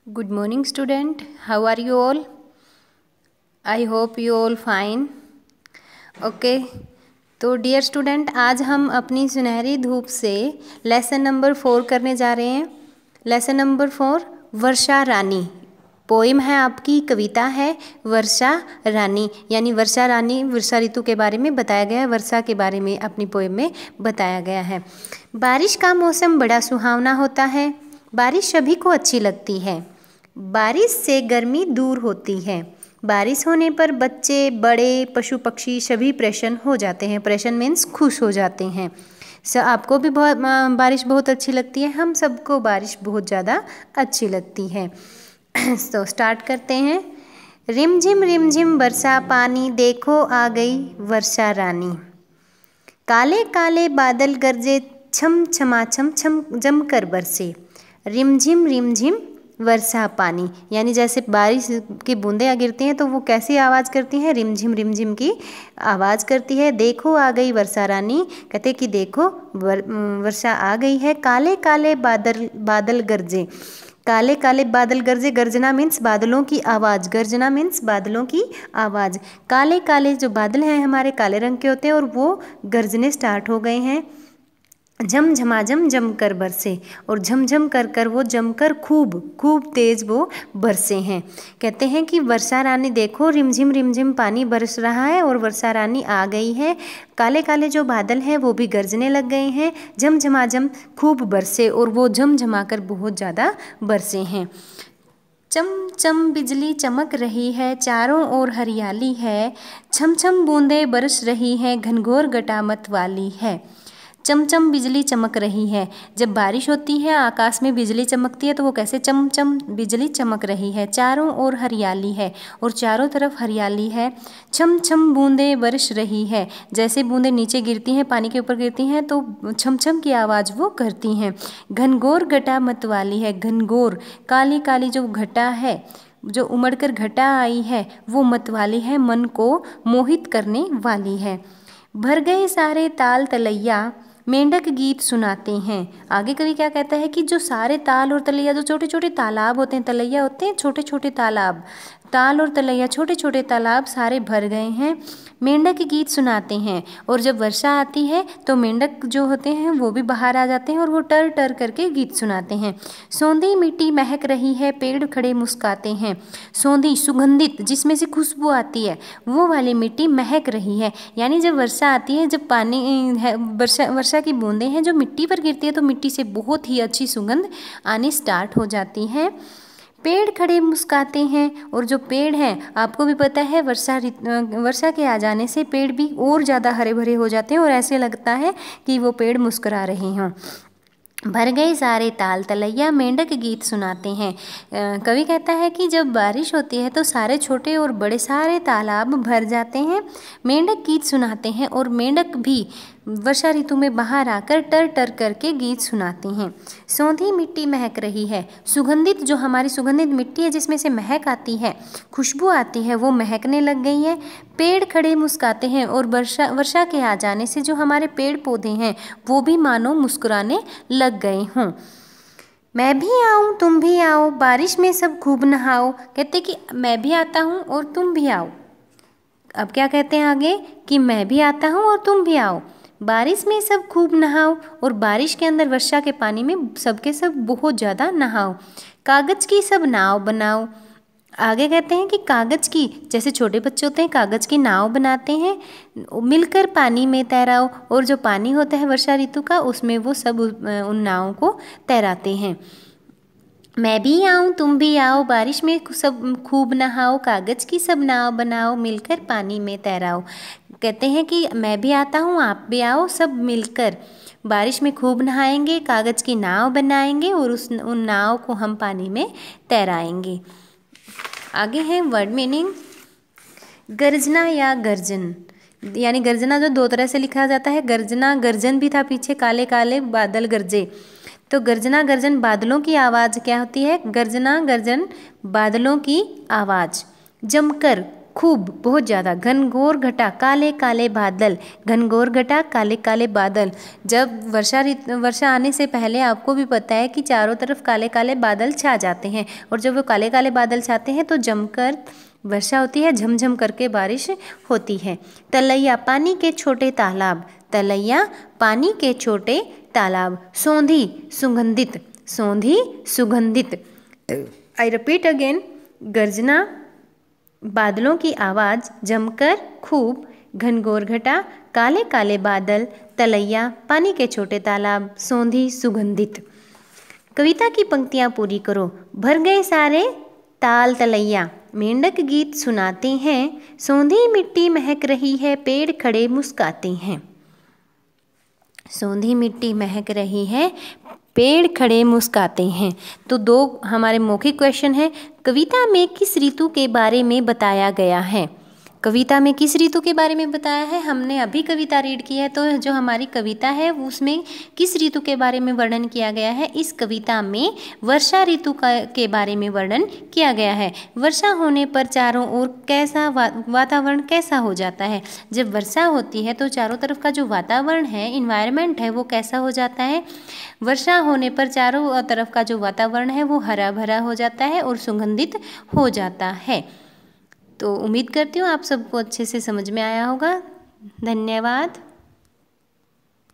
Good morning, student. How are you all? I hope you all fine. Okay. तो dear student, आज हम अपनी सुनहरी धूप से लेसन नंबर 4 करने जा रहे हैं। लेसन नंबर 4 वर्षा रानी। पोइम है आपकी, कविता है वर्षा रानी, यानी वर्षा रानी वर्षा ऋतु के बारे में बताया गया है, वर्षा के बारे में अपनी पोइम में बताया गया है। बारिश का मौसम बड़ा सुहावना होता है, बारिश सभी को अच्छी लगती है। बारिश से गर्मी दूर होती है। बारिश होने पर बच्चे, बड़े, पशु पक्षी सभी प्रसन्न हो जाते हैं। प्रसन्न मीन्स खुश हो जाते हैं। आपको भी बारिश बहुत अच्छी लगती है, हम सबको बारिश बहुत ज़्यादा अच्छी लगती है। तो स्टार्ट करते हैं। रिम झिम बरसा पानी, देखो आ गई वर्षा रानी। काले काले बादल गरजे, छम छमाछम छम जमकर बरसे। रिम झिम वर्षा पानी, यानी जैसे बारिश की बूंदें गिरती हैं तो वो कैसी आवाज़ करती हैं? रिम झिम की आवाज़ करती है। देखो आ गई वर्षा रानी, कहते कि देखो वर्षा आ गई है। काले काले बादल गरजे, काले काले बादल गरजे, गर्जना मीन्स बादलों की आवाज़, गर्जना मीन्स बादलों की आवाज़। काले काले जो बादल हैं हमारे काले रंग के होते हैं और वो गरजने स्टार्ट हो गए हैं। झम झमाझम जमकर बरसे, और झमझम कर वो जमकर खूब तेज वो बरसे हैं। कहते हैं कि वर्षा रानी देखो रिमझिम पानी बरस रहा है और वर्षा रानी आ गई है। काले काले जो बादल हैं वो भी गरजने लग गए हैं। झमझमाझम खूब बरसे, और वो झमझमा कर बहुत ज़्यादा बरसे हैं। चम चम बिजली चमक रही है, चारों ओर हरियाली है। छम छम बूंदें बरस रही हैं, घनघोर घटामत वाली है। चमचम बिजली चमक रही है, जब बारिश होती है आकाश में बिजली चमकती है तो वो कैसे चमचम बिजली चमक रही है। चारों ओर हरियाली है, और चारों तरफ हरियाली है। छम छम बूंदें बरस रही है, जैसे बूंदें नीचे गिरती हैं, पानी के ऊपर गिरती हैं तो छम छम की आवाज़ वो करती हैं। घनघोर घटा मत वाली है, घनघोर काली काली जो घटा है, जो उमड़कर घटा आई है वो मत वाली है, मन को मोहित करने वाली है। भर गए सारे ताल तलैया, मेंढक गीत सुनाते हैं। आगे कवि क्या कहता है कि जो सारे ताल और तलैया, जो छोटे छोटे तालाब होते हैं, तलैया होते हैं छोटे छोटे तालाब, ताल और तलैया छोटे छोटे तालाब सारे भर गए हैं। मेंढक गीत सुनाते हैं, और जब वर्षा आती है तो मेंढक जो होते हैं वो भी बाहर आ जाते हैं और वो टर टर करके गीत सुनाते हैं। सौंधी मिट्टी महक रही है, पेड़ खड़े मुस्काते हैं। सौंधी सुगंधित, जिसमें से खुशबू आती है, वो वाली मिट्टी महक रही है। यानी जब वर्षा आती है, जब पानी है, वर्षा की बूंदें हैं जो मिट्टी पर गिरती है तो मिट्टी से बहुत ही अच्छी सुगंध आनी स्टार्ट हो जाती है। पेड़ खड़े मुस्काते हैं, और जो पेड़ हैं आपको भी पता है वर्षा के आ जाने से पेड़ भी और ज़्यादा हरे भरे हो जाते हैं और ऐसे लगता है कि वो पेड़ मुस्कुरा रहे हों। भर गए सारे ताल तलैया, मेंढक गीत सुनाते हैं। कवि कहता है कि जब बारिश होती है तो सारे छोटे और बड़े सारे तालाब भर जाते हैं। मेंढक गीत सुनाते हैं, और मेंढक भी वर्षा ऋतु में बाहर आकर टर टर करके गीत सुनाते हैं। सौंधी मिट्टी महक रही है, सुगंधित जो हमारी सुगंधित मिट्टी है जिसमें से महक आती है, खुशबू आती है, वो महकने लग गई है। पेड़ खड़े मुस्काते हैं, और वर्षा के आ जाने से जो हमारे पेड़ पौधे हैं वो भी मानो मुस्कुराने लग गए हों। मैं भी आऊँ तुम भी आओ, बारिश में सब खूब नहाओ। कहते कि मैं भी आता हूँ और तुम भी आओ। अब क्या कहते हैं आगे कि मैं भी आता हूँ और तुम भी आओ, बारिश में सब खूब नहाओ, और बारिश के अंदर वर्षा के पानी में सबके सब बहुत ज़्यादा नहाओ। कागज़ की सब नाव बनाओ। आगे कहते हैं कि कागज़ की, जैसे छोटे बच्चे होते हैं कागज़ की नाव बनाते हैं, मिलकर पानी में तैराओ, और जो पानी होता है वर्षा ऋतु का उसमें वो सब उन नावों को तैराते हैं। मैं भी आऊँ तुम भी आओ, बारिश में सब खूब नहाओ, कागज़ की सब नाव बनाओ, मिलकर पानी में तैराओ। कहते हैं कि मैं भी आता हूँ आप भी आओ, सब मिलकर बारिश में खूब नहाएंगे, कागज़ की नाव बनाएंगे और उन नाव को हम पानी में तैराएंगे। आगे है वर्ड मीनिंग। गर्जना या गर्जन, यानी गर्जना जो दो तरह से लिखा जाता है, गर्जना गर्जन भी था पीछे, काले काले बादल गरजे, तो गर्जना गर्जन बादलों की आवाज़ क्या होती है? गर्जना गर्जन बादलों की आवाज़। जमकर खूब, बहुत ज़्यादा। घनघोर घटा, काले काले बादल, घनघोर घटा, काले काले बादल। जब वर्षा आने से पहले आपको भी पता है कि चारों तरफ काले काले बादल छा जाते हैं, और जब वो काले काले बादल छाते हैं तो जमकर वर्षा होती है, झमझम करके बारिश होती है। तलैया, पानी के छोटे तालाब, तलैया, पानी के छोटे तालाब। सोंधी, सुगंधित, सोंधी, सुगंधित। आई रिपीट अगेन, गर्जना, बादलों की आवाज़, जमकर, खूब, घनघोर घटा, काले काले बादल, तलैया, पानी के छोटे तालाब, सोंधी, सुगंधित। कविता की पंक्तियाँ पूरी करो। भर गए सारे ताल तलैया, मेंढक गीत सुनाते हैं, सोंधी मिट्टी महक रही है, पेड़ खड़े मुस्काते हैं। सोंधी मिट्टी महक रही है, पेड़ खड़े मुस्काते हैं। तो 2 हमारे मौखिक क्वेश्चन हैं। कविता में किस ऋतु के बारे में बताया गया है? कविता में किस ऋतु के बारे में बताया है? हमने अभी कविता रीड की है, तो जो हमारी कविता है उसमें किस ऋतु के बारे में वर्णन किया गया है? इस कविता में वर्षा ऋतु के बारे में वर्णन किया गया है। वर्षा होने पर चारों ओर कैसा वातावरण कैसा हो जाता है? जब वर्षा होती है तो चारों तरफ का जो वातावरण है, इन्वायरमेंट है, वो कैसा हो जाता है? वर्षा होने पर चारों तरफ का जो वातावरण है वो हरा भरा हो जाता है और सुगंधित हो जाता है। तो उम्मीद करती हूँ आप सबको अच्छे से समझ में आया होगा। धन्यवाद।